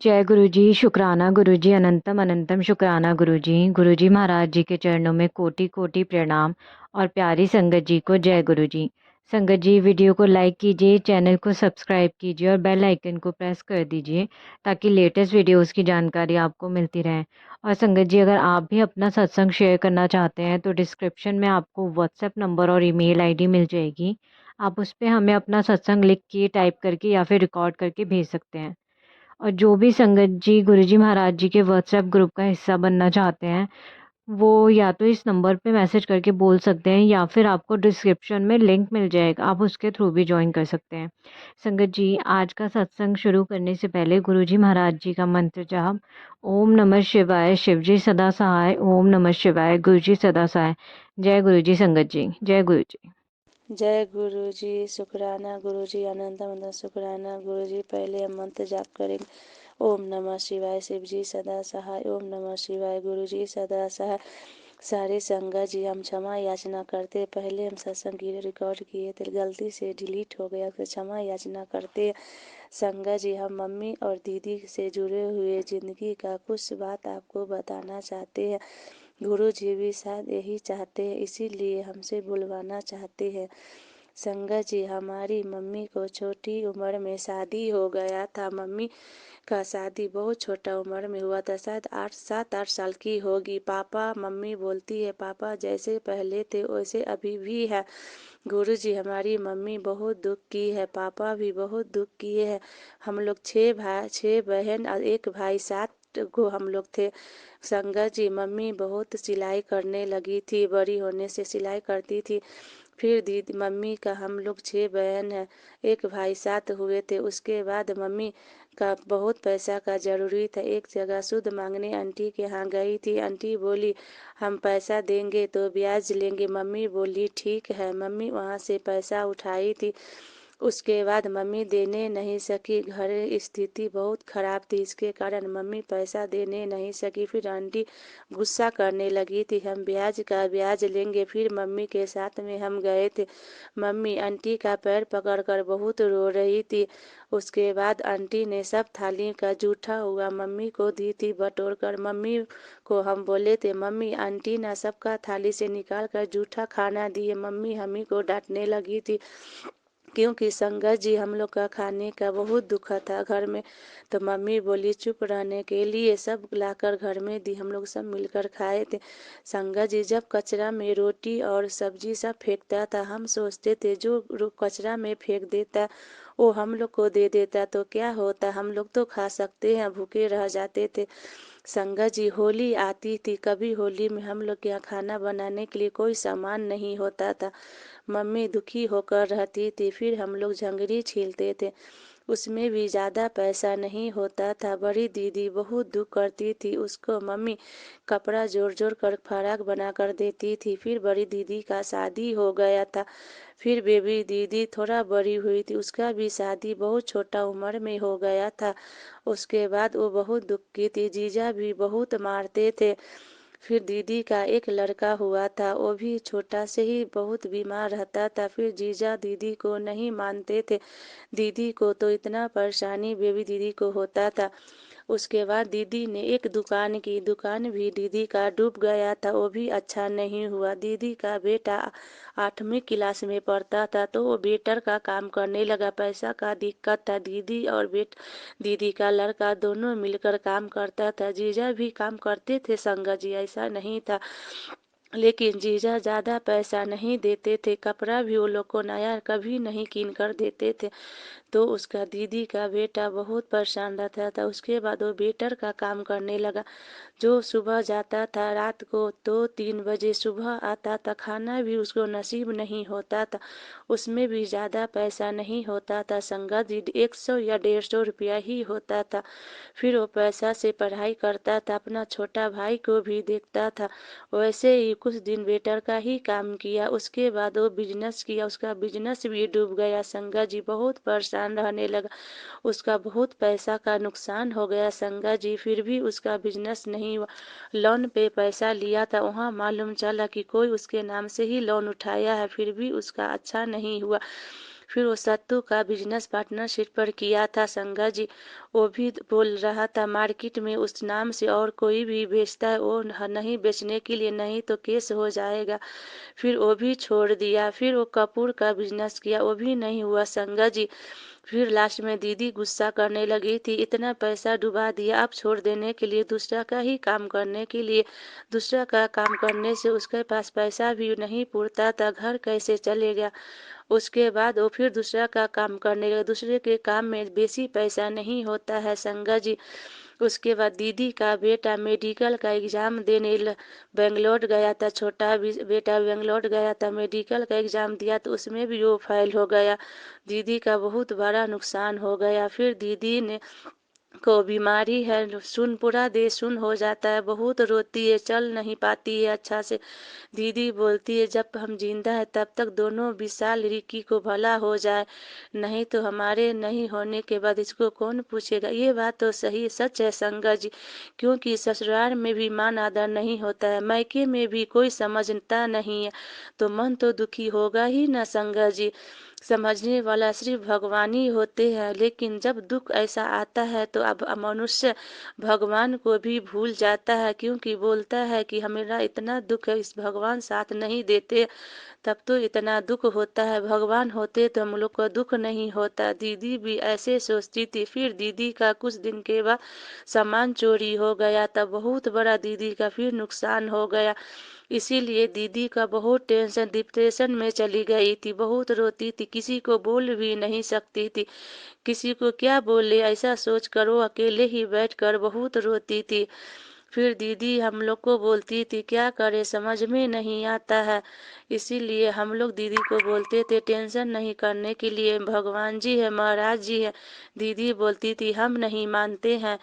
जय गुरु जी। शुक्राना गुरु जी, अनंतम अनंतम शुक्राना गुरु जी। गुरु जी महाराज जी के चरणों में कोटि कोटि प्रणाम। और प्यारी संगत जी को जय गुरु जी। संगत जी, वीडियो को लाइक कीजिए, चैनल को सब्सक्राइब कीजिए और बेल आइकन को प्रेस कर दीजिए ताकि लेटेस्ट वीडियोस की जानकारी आपको मिलती रहे। और संगत जी, अगर आप भी अपना सत्संग शेयर करना चाहते हैं तो डिस्क्रिप्शन में आपको व्हाट्सएप नंबर और ईमेल आईडी मिल जाएगी। आप उस पर हमें अपना सत्संग लिख के, टाइप करके या फिर रिकॉर्ड करके भेज सकते हैं। और जो भी संगत जी गुरुजी महाराज जी के व्हाट्सएप ग्रुप का हिस्सा बनना चाहते हैं, वो या तो इस नंबर पे मैसेज करके बोल सकते हैं या फिर आपको डिस्क्रिप्शन में लिंक मिल जाएगा, आप उसके थ्रू भी ज्वाइन कर सकते हैं। संगत जी, आज का सत्संग शुरू करने से पहले गुरुजी महाराज जी का मंत्र जाप। ओम नमः शिवाय, शिव जी सदा सहाय। ओम नमः शिवाय, गुरु जी सदा सहाय। जय गुरु जी। संगत जी, जय गुरु जी। जय गुरु जी। शुक्राना गुरु जी, अनंत अनंत शुक्राना गुरु जी। पहले हम मंत्र जाप करेंगे। ओम नमः शिवाय, शिव जी सदा सहाय। ओम नमः शिवाय, गुरु जी सदा सहाय। सारे संगत जी, हम क्षमा याचना करते। पहले हम सत्संग की रिकॉर्ड किए थे, गलती से डिलीट हो गया, फिर क्षमा याचना करते। संगत जी, हम मम्मी और दीदी से जुड़े हुए जिंदगी का कुछ बात आपको बताना चाहते हैं। गुरु जी भी शायद यही चाहते हैं, इसीलिए हमसे बुलवाना चाहते हैं। संगत जी, हमारी मम्मी को छोटी उम्र में शादी हो गया था। मम्मी का शादी बहुत छोटा उम्र में हुआ था, शायद 7-8 साल की होगी। पापा, मम्मी बोलती है पापा जैसे पहले थे वैसे अभी भी है। गुरु जी, हमारी मम्मी बहुत दुख की है, पापा भी बहुत दुख किए हैं। हम लोग 6 बहन और 1 भाई, 7 को हम लोग थे। संगत जी, मम्मी बहुत सिलाई करने लगी थी, बड़ी होने से सिलाई करती थी। फिर दीदी, मम्मी का हम लोग 6 बहन हैं, 1 भाई, 7 हुए थे। उसके बाद मम्मी का बहुत पैसा का ज़रूरी था। एक जगह सुध मांगने आंटी के यहाँ गई थी। आंटी बोली हम पैसा देंगे तो ब्याज लेंगे। मम्मी बोली ठीक है। मम्मी वहाँ से पैसा उठाई थी। उसके बाद मम्मी देने नहीं सकी, घर स्थिति बहुत खराब थी, इसके कारण मम्मी पैसा देने नहीं सकी। फिर आंटी गुस्सा करने लगी थी, हम ब्याज का ब्याज लेंगे। फिर मम्मी के साथ में हम गए थे। मम्मी आंटी का पैर पकड़कर बहुत रो रही थी। उसके बाद आंटी ने सब थाली का जूठा हुआ मम्मी को दी थी बटोर कर। मम्मी को हम बोले थे मम्मी, आंटी ना सबका थाली से निकाल कर जूठा खाना दिए। मम्मी हमी को डांटने लगी थी, क्योंकि संगत जी हम लोग का खाने का बहुत दुख था घर में। तो मम्मी बोली चुप रहने के लिए, सब लाकर घर में दी, हम लोग सब मिलकर खाए थे। संगत जी, जब कचरा में रोटी और सब्जी सब फेंकता था, हम सोचते थे जो कचरा में फेंक देता वो हम लोग को दे देता तो क्या होता, हम लोग तो खा सकते हैं, भूखे रह जाते थे। संगत जी, होली आती थी, कभी होली में हम लोग के यहाँ खाना बनाने के लिए कोई सामान नहीं होता था। मम्मी दुखी होकर रहती थी। फिर हम लोग झंगरी छीलते थे, उसमें भी ज़्यादा पैसा नहीं होता था। बड़ी दीदी बहुत दुख करती थी, उसको मम्मी कपड़ा जोड़ जोड़ कर फराक बना कर देती थी। फिर बड़ी दीदी का शादी हो गया था। फिर बेबी दीदी थोड़ा बड़ी हुई थी, उसका भी शादी बहुत छोटा उम्र में हो गया था। उसके बाद वो बहुत दुख की थी, जीजा भी बहुत मारते थे। फिर दीदी का एक लड़का हुआ था, वो भी छोटा से ही बहुत बीमार रहता था। फिर जीजा दीदी को नहीं मानते थे, दीदी को तो इतना परेशानी बेबी दीदी को होता था। उसके बाद दीदी ने एक दुकान की, दुकान भी दीदी का डूब गया था, वो भी अच्छा नहीं हुआ। दीदी का बेटा 8वीं क्लास में पढ़ता था तो वो वेटर का काम करने लगा, पैसा का दिक्कत था। दीदी और दीदी का लड़का दोनों मिलकर काम करता था। जीजा भी काम करते थे, संगत जी ऐसा नहीं था, लेकिन जीजा ज़्यादा पैसा नहीं देते थे। कपड़ा भी वो लोग को नया कभी नहीं कीन कर देते थे। तो उसका दीदी का बेटा बहुत परेशान रहता था। उसके बाद वो वेटर का काम करने लगा, जो सुबह जाता था रात को 2-3 बजे सुबह आता था। खाना भी उसको नसीब नहीं होता था, उसमें भी ज़्यादा पैसा नहीं होता था। संगत जी, 100 या 150 रुपया ही होता था। फिर वो पैसा से पढ़ाई करता था, अपना छोटा भाई को भी देखता था। वैसे ही कुछ दिन वेटर का ही काम किया, उसके बाद वो बिजनेस किया, उसका बिजनेस भी डूब गया। संगत जी, बहुत परेशान रहने लगा, उसका बहुत पैसा का नुकसान हो गया। संगत जी, फिर भी उसका बिजनेस नहीं हुआ। लोन पे पैसा लिया था, वहाँ मालूम चला कि कोई उसके नाम से ही लोन उठाया है, फिर भी उसका अच्छा नहीं हुआ। फिर वो सत्तू का बिजनेस पार्टनरशिप पर किया था संगा जी। वो भी बोल रहा था मार्केट में उस नाम से और कोई भी बेचता है वो नहीं बेचने के लिए, नहीं तो केस हो जाएगा। फिर वो भी छोड़ दिया। फिर वो कपूर का बिजनेस किया, वो भी नहीं हुआ संगा जी। फिर लास्ट में दीदी गुस्सा करने लगी थी, इतना पैसा डुबा दिया, अब छोड़ देने के लिए दूसरा का ही काम करने के लिए, दूसरा का काम करने से उसके पास पैसा भी नहीं पूरता था, घर कैसे चलेगा। उसके बाद वो फिर दूसरा का काम करने लगे। दूसरे के काम में बेसी पैसा नहीं होता है संगा जी। उसके बाद दीदी का बेटा मेडिकल का एग्ज़ाम देने बेंगलोर गया था। छोटा भी बेटा बेंगलोर गया था, मेडिकल का एग्ज़ाम दिया तो उसमें भी वो फेल हो गया। दीदी का बहुत बड़ा नुकसान हो गया। फिर दीदी ने को बीमारी है, सुन पूरा देह सुन हो जाता है, बहुत रोती है, चल नहीं पाती है अच्छा से। दीदी बोलती है जब हम जिंदा है तब तक दोनों विशाल रिक्की को भला हो जाए, नहीं तो हमारे नहीं होने के बाद इसको कौन पूछेगा। ये बात तो सही सच है संगा जी, क्योंकि ससुराल में भी मान आदर नहीं होता है, मायके में भी कोई समझता नहीं है, तो मन तो दुखी होगा ही ना संगा जी। समझने वाला सिर्फ भगवान ही होते हैं, लेकिन जब दुख ऐसा आता है तो अब मनुष्य भगवान को भी भूल जाता है, क्योंकि बोलता है कि हमेरा इतना दुख है, इस भगवान साथ नहीं देते तब तो इतना दुख होता है, भगवान होते तो हम लोग को दुख नहीं होता। दीदी भी ऐसे सोचती थी। फिर दीदी का कुछ दिन के बाद सामान चोरी हो गया, तब बहुत बड़ा दीदी का फिर नुकसान हो गया। इसीलिए दीदी का बहुत टेंशन, डिप्रेशन में चली गई थी, बहुत रोती थी, किसी को बोल भी नहीं सकती थी, किसी को क्या बोले ऐसा सोच कर वो अकेले ही बैठकर बहुत रोती थी। फिर दीदी हम लोग को बोलती थी क्या करे समझ में नहीं आता है, इसीलिए हम लोग दीदी को बोलते थे टेंशन नहीं करने के लिए, भगवान जी है, महाराज जी है। दीदी बोलती थी हम नहीं मानते हैं।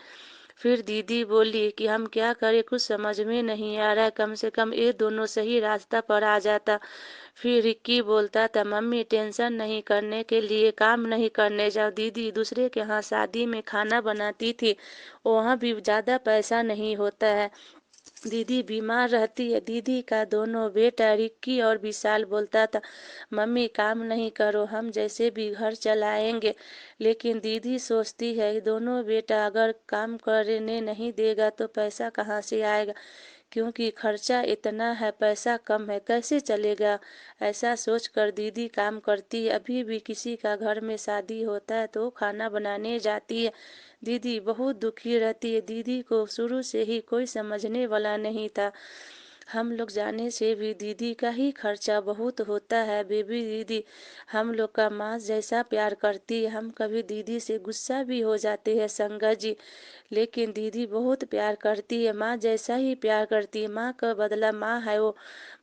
फिर दीदी बोली कि हम क्या करें, कुछ समझ में नहीं आ रहा है, कम से कम ये दोनों सही रास्ता पर आ जाता। फिर रिक्की बोलता था मम्मी टेंशन नहीं करने के लिए काम नहीं करने जाओ। दीदी दूसरे के यहाँ शादी में खाना बनाती थी, वहाँ भी ज़्यादा पैसा नहीं होता है। दीदी बीमार रहती है। दीदी का दोनों बेटा रिक्की और विशाल बोलता था मम्मी काम नहीं करो, हम जैसे भी घर चलाएंगे। लेकिन दीदी सोचती है दोनों बेटा अगर काम करने नहीं देगा तो पैसा कहाँ से आएगा, क्योंकि खर्चा इतना है, पैसा कम है, कैसे चलेगा। ऐसा सोचकर दीदी काम करती है। अभी भी किसी का घर में शादी होता है तो खाना बनाने जाती है। दीदी बहुत दुखी रहती है। दीदी को शुरू से ही कोई समझने वाला नहीं था। हम लोग जाने से भी दीदी का ही खर्चा बहुत होता है। बेबी दीदी हम लोग का माँ जैसा प्यार करती है, हम कभी दीदी से गुस्सा भी हो जाते हैं संगा जी, लेकिन दीदी बहुत प्यार करती है, माँ जैसा ही प्यार करती है। माँ का बदला माँ है वो।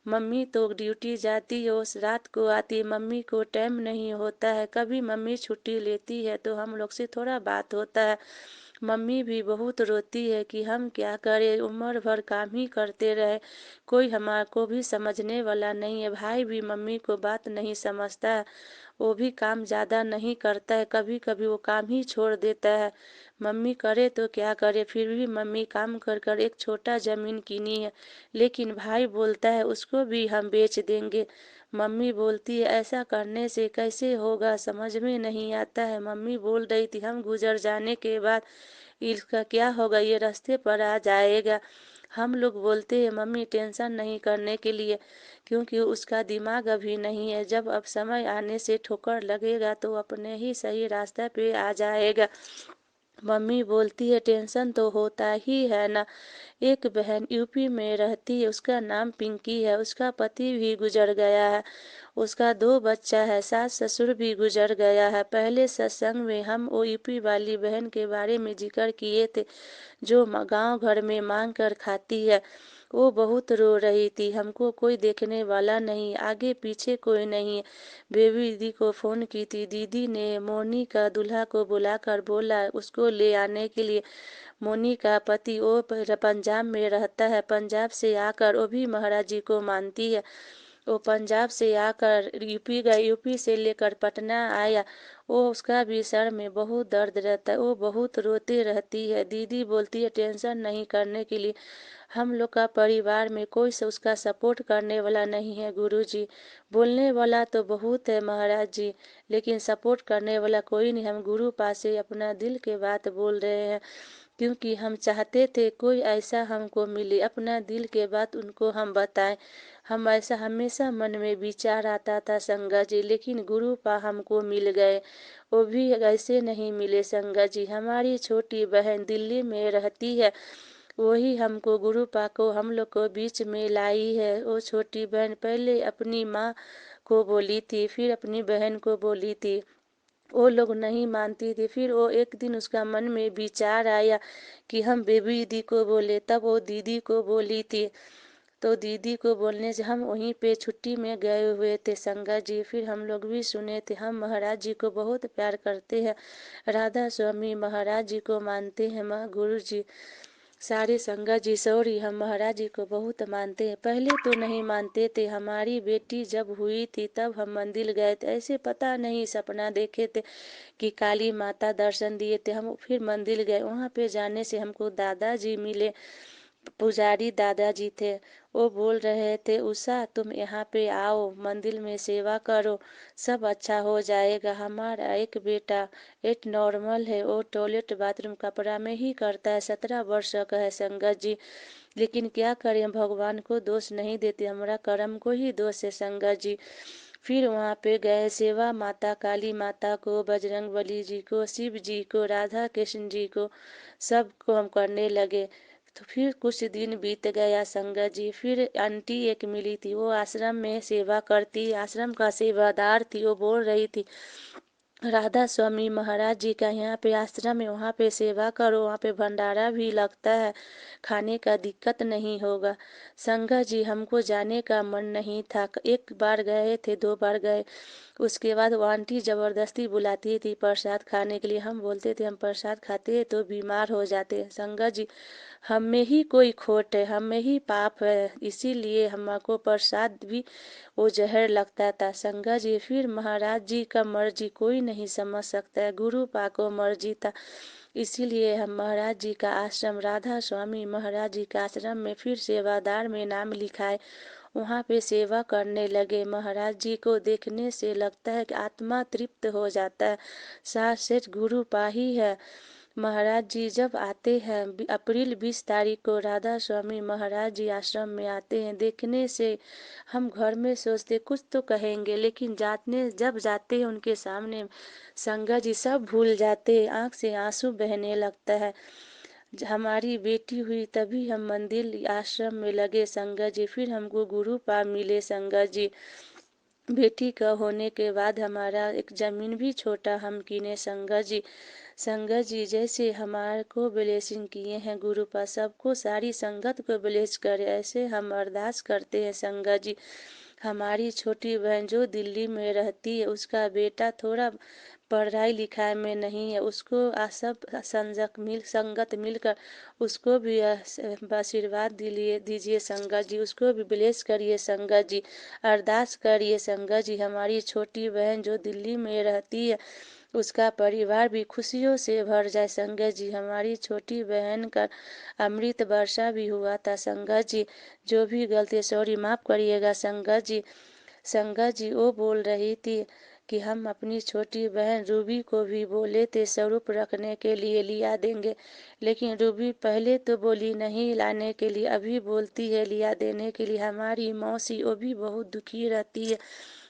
मम्मी तो ड्यूटी जाती है, उस रात को आती है, मम्मी को टाइम नहीं होता है, कभी मम्मी छुट्टी लेती है तो हम लोग से थोड़ा बात होता है। मम्मी भी बहुत रोती है कि हम क्या करें, उम्र भर काम ही करते रहे, कोई हमारे को भी समझने वाला नहीं है। भाई भी मम्मी को बात नहीं समझता है, वो भी काम ज़्यादा नहीं करता है, कभी कभी वो काम ही छोड़ देता है। मम्मी करे तो क्या करे, फिर भी मम्मी काम कर कर एक छोटा ज़मीन किनी है, लेकिन भाई बोलता है उसको भी हम बेच देंगे। मम्मी बोलती है ऐसा करने से कैसे होगा, समझ में नहीं आता है। मम्मी बोल रही थी हम गुजर जाने के बाद इसका क्या होगा, ये रास्ते पर आ जाएगा। हम लोग बोलते हैं मम्मी टेंशन नहीं करने के लिए, क्योंकि उसका दिमाग अभी नहीं है, जब अब समय आने से ठोकर लगेगा तो अपने ही सही रास्ते पे आ जाएगा। मम्मी बोलती है टेंशन तो होता ही है ना। एक बहन यूपी में रहती है, उसका नाम पिंकी है, उसका पति भी गुजर गया है, उसका 2 बच्चा है, सास ससुर भी गुजर गया है। पहले सत्संग में हम वो यूपी वाली बहन के बारे में जिक्र किए थे, जो गांव घर में मांग कर खाती है। वो बहुत रो रही थी, हमको कोई देखने वाला नहीं, आगे पीछे कोई नहीं। बेबी दीदी को फ़ोन की थी, दीदी ने मोनी का दूल्हा को बुलाकर बोला उसको ले आने के लिए। मोनी का पति वो पंजाब में रहता है, पंजाब से आकर वो भी महाराज जी को मानती है। वो पंजाब से आकर यूपी गए, यूपी से लेकर पटना आया। वो उसका भी सर में बहुत दर्द रहता है, वो बहुत रोती रहती है। दीदी बोलती है टेंशन नहीं करने के लिए, हम लोग का परिवार में कोई से उसका सपोर्ट करने वाला नहीं है गुरुजी। बोलने वाला तो बहुत है महाराज जी, लेकिन सपोर्ट करने वाला कोई नहीं। हम गुरु पास से अपना दिल के बात बोल रहे हैं, क्योंकि हम चाहते थे कोई ऐसा हमको मिले, अपना दिल के बात उनको हम बताएं। हम ऐसा हमेशा मन में विचार आता था संगा जी, लेकिन गुरु पा हमको मिल गए। वो भी ऐसे नहीं मिले संगा जी। हमारी छोटी बहन दिल्ली में रहती है, वही हमको गुरु पा को हम लोग को बीच में लाई है। वो छोटी बहन पहले अपनी माँ को बोली थी, फिर अपनी बहन को बोली थी, वो लोग नहीं मानती थी। फिर वो एक दिन उसका मन में विचार आया कि हम बेबी दीदी को बोले, तब वो दीदी को बोली थी। तो दीदी को बोलने से हम वहीं पे छुट्टी में गए हुए थे संगा जी। फिर हम लोग भी सुने थे, हम महाराज जी को बहुत प्यार करते हैं, राधा स्वामी महाराज जी को मानते हैं। माँ गुरु जी सारे संगत जी सॉरी, हम महाराज जी को बहुत मानते हैं। पहले तो नहीं मानते थे, हमारी बेटी जब हुई थी तब हम मंदिर गए थे। ऐसे पता नहीं सपना देखे थे कि काली माता दर्शन दिए थे। हम फिर मंदिर गए, वहाँ पे जाने से हमको दादाजी मिले, पुजारी दादाजी थे। वो बोल रहे थे उषा तुम यहाँ पे आओ, मंदिर में सेवा करो, सब अच्छा हो जाएगा। हमारा एक बेटा एक नॉर्मल है, वो टॉयलेट बाथरूम कपड़ा में ही करता है, 17 वर्ष का है संगत जी। लेकिन क्या करें, भगवान को दोष नहीं देते, हमारा कर्म को ही दोष है संगत जी। फिर वहाँ पे गए, सेवा माता काली माता को, बजरंग बली जी को, शिव जी को, राधा कृष्ण जी को, सबको हम करने लगे। तो फिर कुछ दिन बीत गया संगत जी। फिर आंटी एक मिली थी, वो आश्रम में सेवा करती, आश्रम का सेवादार थी। वो बोल रही थी राधा स्वामी महाराज जी का यहाँ पे आश्रम है, वहाँ पे सेवा करो, वहाँ पे भंडारा भी लगता है, खाने का दिक्कत नहीं होगा। संगत जी हमको जाने का मन नहीं था, एक बार गए थे, 2 बार गए। उसके बाद वो आंटी ज़बरदस्ती बुलाती थी प्रसाद खाने के लिए। हम बोलते थे हम प्रसाद खाते हैं तो बीमार हो जाते हैं। संगत जी हम में ही कोई खोट है, हम में ही पाप है, इसीलिए हमको प्रसाद भी वो जहर लगता था संगत जी। फिर महाराज जी का मर्जी कोई नहीं समझ सकता है, गुरु पाको मर्जी था, इसीलिए हम महाराज जी का आश्रम, राधा स्वामी महाराज जी का आश्रम में फिर सेवादार में नाम लिखाए, वहाँ पे सेवा करने लगे। महाराज जी को देखने से लगता है कि आत्मा तृप्त हो जाता है, साथ से गुरु पाही है। महाराज जी जब आते हैं, अप्रैल 20 तारीख को राधा स्वामी महाराज जी आश्रम में आते हैं, देखने से हम घर में सोचते कुछ तो कहेंगे, लेकिन जब जाते हैं उनके सामने संगत जी सब भूल जाते, आंख से आंसू बहने लगता है। हमारी बेटी हुई तभी हम मंदिर आश्रम में लगे संगत जी। फिर हमको गुरु पा मिले संगत जी। बेटी का होने के बाद हमारा एक जमीन भी छोटा हम किने संगत जी। संगत जी जैसे हमारे को ब्लेसिंग किए हैं गुरु पास, सबको सारी संगत को ब्लेस करे, ऐसे हम अरदास करते हैं संगत जी। हमारी छोटी बहन जो दिल्ली में रहती है, उसका बेटा थोड़ा पढ़ाई लिखाई में नहीं है, उसको सब संगत मिलकर उसको भी आशीर्वाद दीजिए संगत जी, उसको भी ब्लेस करिए संगत जी, अरदास करिए संगत जी। हमारी छोटी बहन जो दिल्ली में रहती है, उसका परिवार भी खुशियों से भर जाए संगत जी। हमारी छोटी बहन का अमृत वर्षा भी हुआ था संगत जी, जो भी गलती सॉरी माफ़ करिएगा संगत जी। संगत जी वो बोल रही थी कि हम अपनी छोटी बहन रूबी को भी बोले थे स्वरूप रखने के लिए लिया देंगे, लेकिन रूबी पहले तो बोली नहीं लाने के लिए, अभी बोलती है लिया देने के लिए। हमारी मौसी वो भी बहुत दुखी रहती है,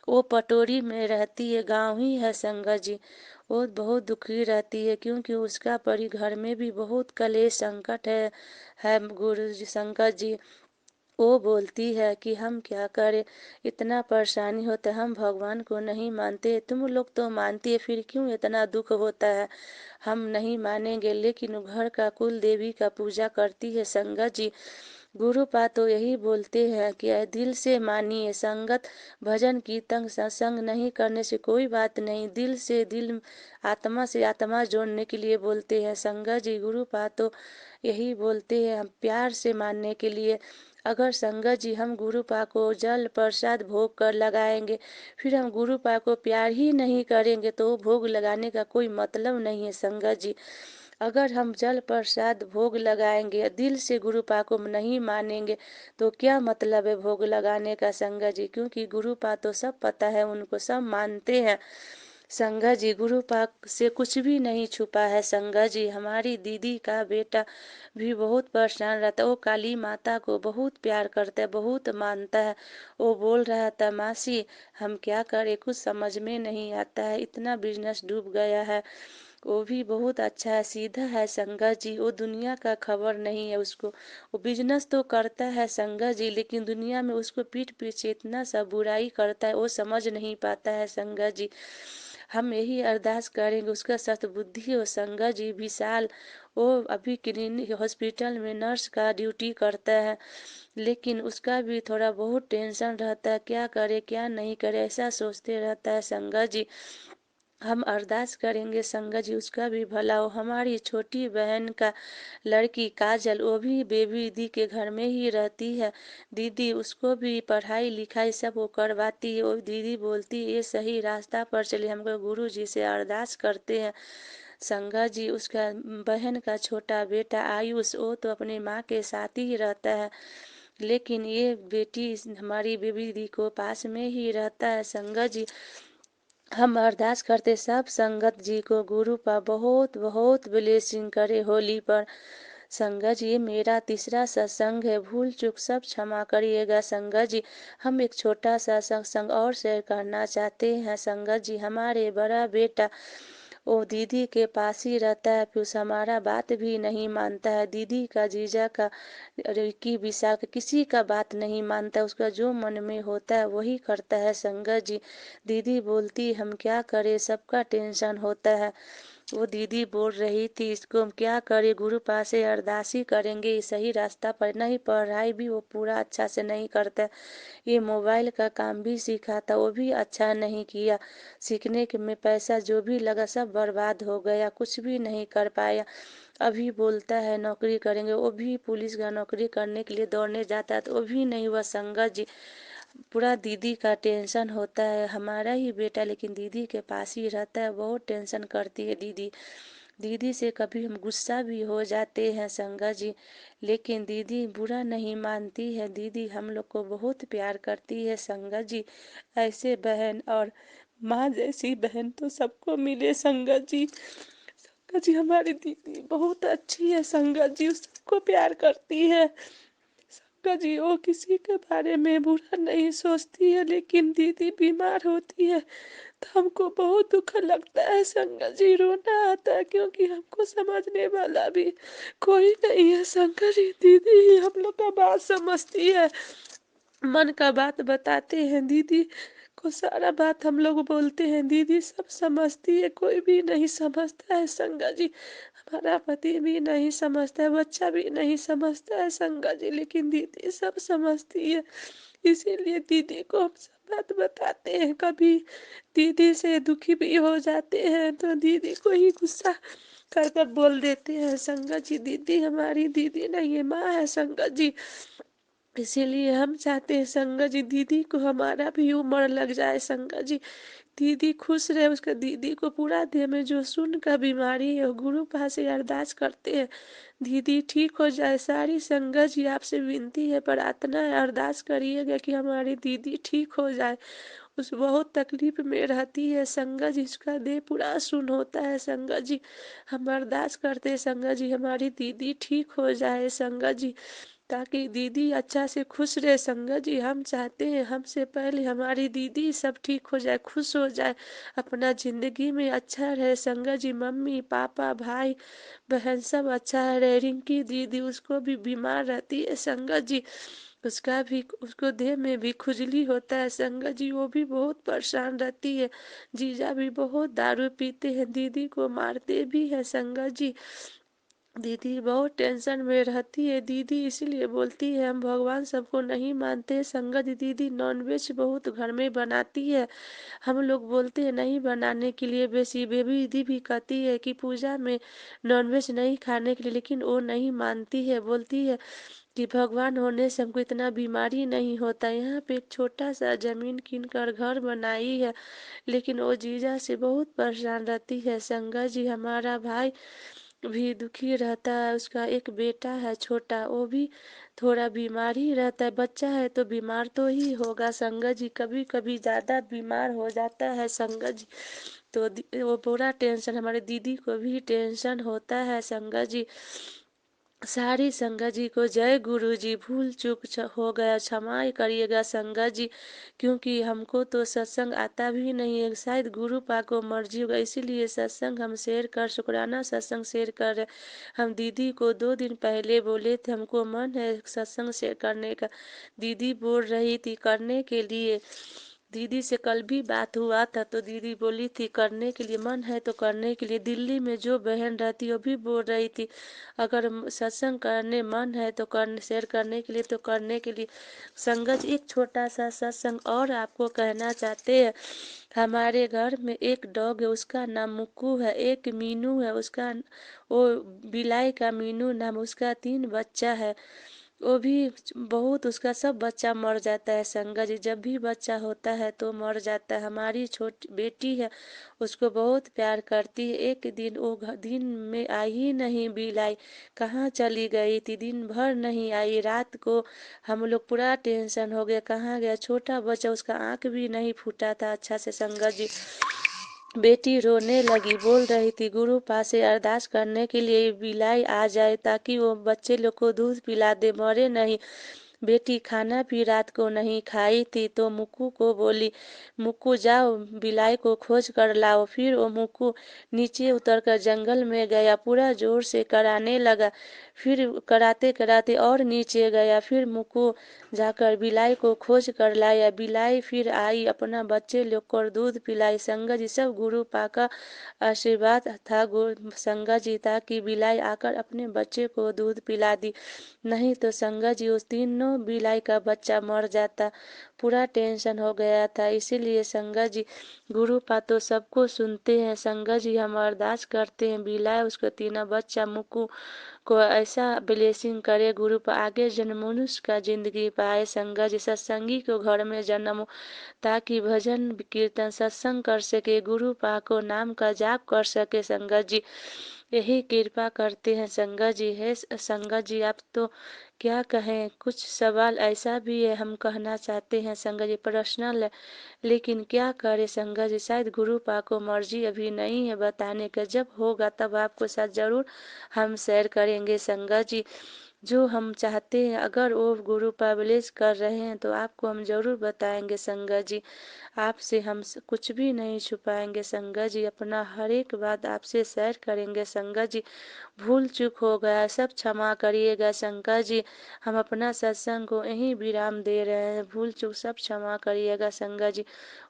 वो पटोरी में रहती है, गांव ही है संगत जी। वो बहुत दुखी रहती है क्योंकि उसका घर में भी बहुत कलेश संकट है गुरु जी संगत जी। वो बोलती है कि हम क्या करें, इतना परेशानी होता है, हम भगवान को नहीं मानते, तुम लोग तो मानती है, फिर क्यों इतना दुख होता है। हम नहीं मानेंगे, लेकिन घर का कुल देवी का पूजा करती है संगत जी। गुरु पा तो यही बोलते हैं कि दिल से मानिए, संगत भजन कीर्तन सत्संग नहीं करने से कोई बात नहीं, दिल से दिल, आत्मा से आत्मा जोड़ने के लिए बोलते हैं संगत जी। गुरु पा तो यही बोलते हैं हम प्यार से मानने के लिए, अगर संगत जी हम गुरुपा को जल प्रसाद भोग कर लगाएंगे, फिर हम गुरुपा को प्यार ही नहीं करेंगे तो भोग लगाने का कोई मतलब नहीं है संगत जी। अगर हम जल प्रसाद भोग लगाएंगे, दिल से गुरुपा को नहीं मानेंगे तो क्या मतलब है भोग लगाने का संगत जी। क्योंकि गुरुपा तो सब पता है, उनको सब मानते हैं संगत जी। गुरुपा से कुछ भी नहीं छुपा है संगत जी। हमारी दीदी का बेटा भी बहुत परेशान रहता है, वो काली माता को बहुत प्यार करता है, बहुत मानता है। वो बोल रहा था मासी हम क्या करें, कुछ समझ में नहीं आता है, इतना बिजनेस डूब गया है। वो भी बहुत अच्छा है, सीधा है संगत जी। वो दुनिया का खबर नहीं है उसको, वो बिजनेस तो करता है संगत जी, लेकिन दुनिया में उसको पीठ पीछे इतना सा बुराई करता है, वो समझ नहीं पाता है संगत जी। हम यही अरदास करेंगे उसका सद्बुद्धि हो संगत जी। विशाल वो अभी क्लिनिक हॉस्पिटल में नर्स का ड्यूटी करता है, लेकिन उसका भी थोड़ा बहुत टेंशन रहता है, क्या करे क्या नहीं करे ऐसा सोचते रहता है संगत जी। हम अरदास करेंगे संगत जी उसका भी भला हो। हमारी छोटी बहन का लड़की काजल, वो भी बेबी दीदी के घर में ही रहती है। दीदी उसको भी पढ़ाई लिखाई सब वो करवाती है। वो दीदी बोलती है ये सही रास्ता पर चले, हम लोग गुरु जी से अरदास करते हैं संगत जी। उसका बहन का छोटा बेटा आयुष, वो तो अपने माँ के साथ ही रहता है, लेकिन ये बेटी हमारी बेबी दीदी को पास में ही रहता है संगत जी। हम अरदास करते सब संगत जी को गुरु पर बहुत बहुत ब्लेसिंग करे होली पर। संगत जी मेरा तीसरा सत्संग है, भूल चूक सब क्षमा करिएगा संगत जी। हम एक छोटा सा सत्संग और शेयर करना चाहते हैं संगत जी। हमारे बड़ा बेटा वो दीदी के पास ही रहता है, फिर हमारा बात भी नहीं मानता है। दीदी का जीजा का रिकी विशाख किसी का बात नहीं मानता, उसका जो मन में होता है वही करता है संगत जी। दीदी बोलती हम क्या करें, सबका टेंशन होता है। वो दीदी बोल रही थी इसको हम क्या करें, गुरु पास से अरदास ही करेंगे, ये सही रास्ता पर नहीं। पढ़ाई भी वो पूरा अच्छा से नहीं करता, ये मोबाइल का काम भी सीखा था वो भी अच्छा नहीं किया। सीखने के में पैसा जो भी लगा सब बर्बाद हो गया, कुछ भी नहीं कर पाया। अभी बोलता है नौकरी करेंगे, वो भी पुलिस का नौकरी करने के लिए दौड़ने जाता है तो वो भी नहीं हुआ संगत जी। पूरा दीदी का टेंशन होता है, हमारा ही बेटा लेकिन दीदी के पास ही रहता है, बहुत टेंशन करती है दीदी। दीदी से कभी हम गुस्सा भी हो जाते हैं संगत जी, लेकिन दीदी बुरा नहीं मानती है। दीदी हम लोग को बहुत प्यार करती है संगत जी। ऐसे बहन और माँ जैसी बहन तो सबको मिले संगत जी। संगत जी हमारी दीदी बहुत अच्छी है संगत जी, सबको प्यार करती है संगत जी। वो किसी के बारे में बुरा नहीं सोचती है, लेकिन दीदी बीमार होती है तो हमको बहुत दुख लगता है संगत जी, रोना आता है क्योंकि हमको समझने वाला भी कोई नहीं है संगत जी। दीदी ही हम लोग का बात समझती है, मन का बात बताते हैं दीदी को, सारा बात हम लोग बोलते हैं दीदी सब समझती है, कोई भी नहीं समझता है संगत जी। हमारा पति भी नहीं समझता है, बच्चा भी नहीं समझता है संगत जी, लेकिन दीदी सब समझती है। इसीलिए दीदी को हम सब बात बताते हैं, कभी दीदी से दुखी भी हो जाते हैं तो दीदी को ही गुस्सा कर कर बोल देते हैं संगत जी। दीदी हमारी दीदी नहीं है, माँ है संगत जी। इसीलिए हम चाहते हैं संगत जी दीदी को हमारा भी उम्र लग जाए संगत जी, दीदी खुश रहे। उसका दीदी को पूरा देह में जो सुन का बीमारी है वो गुरु पास से अरदास करते हैं दीदी ठीक हो जाए। सारी संगत जी आपसे विनती है, प्रार्थना है, अरदास करिएगा कि हमारी दीदी ठीक हो जाए। उस बहुत तकलीफ में रहती है संगत जी, उसका देह पूरा सुन होता है संगत जी। हम अरदास करते हैं संगत जी हमारी दीदी ठीक हो जाए संगत जी, ताकि दीदी अच्छा से खुश रहे संगत जी। हम चाहते हैं हमसे पहले हमारी दीदी सब ठीक हो जाए, खुश हो जाए, अपना जिंदगी में अच्छा रहे संगत जी। मम्मी पापा भाई बहन सब अच्छा रहे। रिंकी दीदी उसको भी बीमार रहती है संगत जी, उसका भी उसको देह में भी खुजली होता है संगत जी, वो भी बहुत परेशान रहती है। जीजा भी बहुत दारू पीते हैं, दीदी को मारते भी है संगत जी। दीदी बहुत टेंशन में रहती है दीदी, इसलिए बोलती है हम भगवान सबको नहीं मानते संगत। दीदी नॉनवेज बहुत घर में बनाती है, हम लोग बोलते हैं नहीं बनाने के लिए, बेसी बेबी दीदी भी कहती है कि पूजा में नॉनवेज नहीं खाने के लिए, लेकिन वो नहीं मानती है, बोलती है कि भगवान होने से हमको इतना बीमारी नहीं होता। यहाँ पे एक छोटा सा जमीन कीन कर घर बनाई है, लेकिन वो जीजा से बहुत परेशान रहती है। संगा जी हमारा भाई भी दुखी रहता है, उसका एक बेटा है छोटा, वो भी थोड़ा बीमार ही रहता है। बच्चा है तो बीमार तो ही होगा। संगा जी कभी कभी ज़्यादा बीमार हो जाता है संगा जी, तो वो पूरा टेंशन, हमारे दीदी को भी टेंशन होता है। संगा जी सारी संगत जी को जय गुरु जी। भूल चूक हो गया क्षमा करिएगा संगत जी, क्योंकि हमको तो सत्संग आता भी नहीं है। शायद गुरु पा को मर्जी होगा, इसीलिए सत्संग हम शेयर कर, शुक्राना सत्संग शेयर कर रहे। हम दीदी को 2 दिन पहले बोले थे हमको मन है सत्संग शेयर करने का, दीदी बोल रही थी करने के लिए। दीदी से कल भी बात हुआ था तो दीदी बोली थी करने के लिए, मन है तो करने के लिए। दिल्ली में जो बहन रहती वो भी बोल रही थी अगर सत्संग करने मन है तो करने, शेयर करने के लिए तो करने के लिए। संगत एक छोटा सा सत्संग और आपको कहना चाहते हैं। हमारे घर में एक डॉग है, उसका नाम मुक्कू है। एक मीनू है, उसका वो बिलाई का मीनू नाम, उसका 3 बच्चा है। वो भी बहुत, उसका सब बच्चा मर जाता है संगा जी, जब भी बच्चा होता है तो मर जाता है। हमारी छोटी बेटी है, उसको बहुत प्यार करती है। एक दिन वो दिन में आई ही नहीं बिलाई, कहाँ चली गई थी, दिन भर नहीं आई। रात को हम लोग पूरा टेंशन हो गया, कहाँ गया छोटा बच्चा, उसका आँख भी नहीं फूटा था अच्छा से संगा जी। बेटी रोने लगी, बोल रही थी गुरु पास से अरदास करने के लिए बिलाई आ जाए ताकि वो बच्चे लोग को दूध पिला दे, मरे नहीं। बेटी खाना भी रात को नहीं खाई थी तो मुक्कू को बोली मुक्कू जाओ बिलाई को खोज कर लाओ। फिर वो मुक्कू नीचे उतरकर जंगल में गया, पूरा जोर से कराने लगा। फिर कराते कराते और नीचे गया, फिर मुक्कू जाकर बिलाई को खोज कर लाया। बिलाई फिर आई, अपना बच्चे लोग को दूध पिलाई। संगा जी सब गुरु पाका आशीर्वाद था संगा जी, ताकि बिलाई आकर अपने बच्चे को दूध पिला दी, नहीं तो संगा जी उस तीनों बिलाई का बच्चा मर जाता। पूरा टेंशन हो गया था, इसीलिए संगा जी गुरु पा तो सबको सुनते हैं। संगा जी हम अरदास करते हैं बिलाई उसको तीनों बच्चा मुक्कू को ऐसा ब्लेसिंग करे गुरु पर, आगे जन्म मनुष्य का जिंदगी पाए। संगा जी सत्संगी को घर में जन्म हो, ताकि भजन कीर्तन सत्संग कर सके, गुरु पा को नाम का जाप कर सके। संगत जी यही कृपा करते हैं संगत जी। है संगत जी आप तो क्या कहें, कुछ सवाल ऐसा भी है हम कहना चाहते हैं संगत जी, पर्सनल है, लेकिन क्या करे संगत जी, शायद गुरु पा को मर्जी अभी नहीं है बताने का। जब होगा तब आपको साथ जरूर हम शेयर करेंगे संगत जी। जो हम चाहते हैं अगर वो गुरु पब्लिश कर रहे हैं तो आपको हम जरूर बताएंगे संगत जी। आपसे हम कुछ भी नहीं छुपाएंगे संगत जी, अपना हर एक बात आपसे शेयर करेंगे संगत जी। भूल चूक हो गया सब क्षमा करिएगा संगत जी, हम अपना सत्संग को यहीं विराम दे रहे हैं। भूल चूक सब क्षमा करिएगा संगत जी।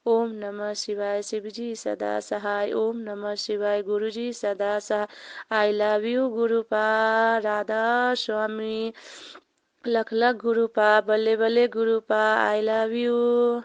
ओम नमः शिवाय, शिव जी सदा सहाय। ओम नमः शिवाय, गुरु जी सदा सहाय। आई लव यू गुरुपा, राधा स्वामी, लख लख गुरुपा, बल्ले बल्ले गुरुपा, आई लव यू।